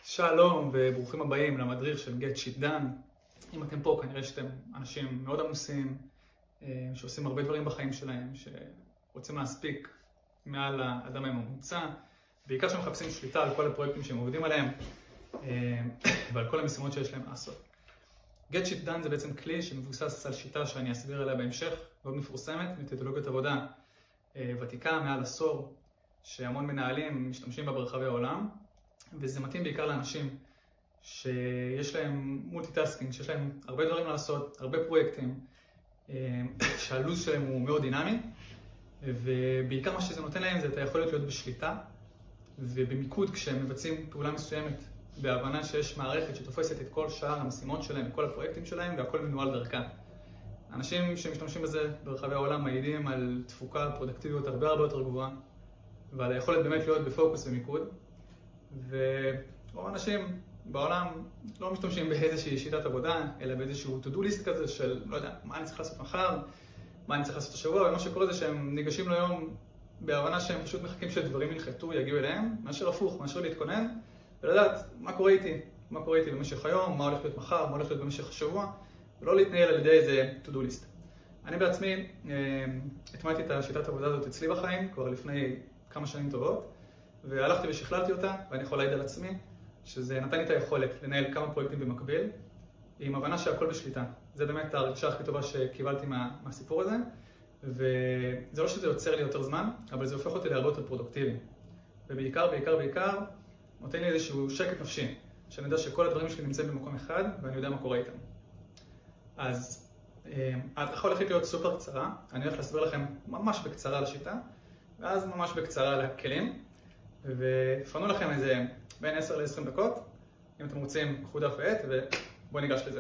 שלום וברוכים הבאים למדריך של Get Shit Done. אם אתם פה כנראה שאתם אנשים מאוד עמוסים, שעושים הרבה דברים בחיים שלהם, שרוצים להספיק מעל האדם הממוצע, בעיקר שמחפשים שליטה על כל הפרויקטים שהם עובדים עליהם ועל כל המשימות שיש להם לעשות. Get Shit Done זה בעצם כלי שמבוסס על שיטה שאני אסביר עליה בהמשך, מאוד מפורסמת, מתודולוגיות עבודה ותיקה מעל עשור, שהמון מנהלים משתמשים בה ברחבי העולם. וזה מתאים בעיקר לאנשים שיש להם מולטיטאסקינג, שיש להם הרבה דברים לעשות, הרבה פרויקטים, שהלו"ז שלהם הוא מאוד דינמי, ובעיקר מה שזה נותן להם זה את היכולת להיות בשליטה ובמיקוד כשהם מבצעים פעולה מסוימת, בהבנה שיש מערכת שתופסת את כל שאר המשימות שלהם, כל הפרויקטים שלהם, והכל מנוהל דרכה. אנשים שמשתמשים בזה ברחבי העולם מעידים על תפוקה, פרודקטיביות הרבה יותר גבוהה, ועל היכולת באמת להיות בפוקוס ומיקוד. ורוב האנשים בעולם לא משתמשים באיזושהי שיטת עבודה, אלא באיזשהו to-do list כזה של, לא יודע, מה אני צריך לעשות מחר, מה אני צריך לעשות השבוע, ומה שקורה זה שהם ניגשים ליום בהבנה שהם פשוט מחכים שדברים ינחתו, יגיעו אליהם, מאשר הפוך, מאשר להתכונן, ולדעת מה קורה איתי במשך היום, מה הולך להיות מחר, מה הולך להיות במשך השבוע, ולא להתנהל על ידי איזה to-do list. אני בעצמי הטמעתי את השיטת העבודה הזאת אצלי בחיים, כבר לפני כמה שנים טובות, והלכתי ושכללתי אותה, ואני יכול להעיד על עצמי, שזה נתן לי את היכולת לנהל כמה פרויקטים במקביל, עם הבנה שהכל בשליטה. זה באמת ההרגשה הכי טובה שקיבלתי מהסיפור הזה, וזה לא שזה יוצר לי יותר זמן, אבל זה הופך אותי להרבה יותר פרודוקטיבי. ובעיקר, נותן לי איזשהו שקט נפשי, שאני יודע שכל הדברים שלי נמצאים במקום אחד, ואני יודע מה קורה איתם. אז ההדרכה הולכת להיות סופר קצרה, אני הולך להסביר לכם ממש בקצרה על השיטה, ואז ממש בקצרה על הכלים. ופנו לכם איזה בין 10 ל-20 דקות. אם אתם רוצים, קחו דף ועט ובואו ניגש לזה.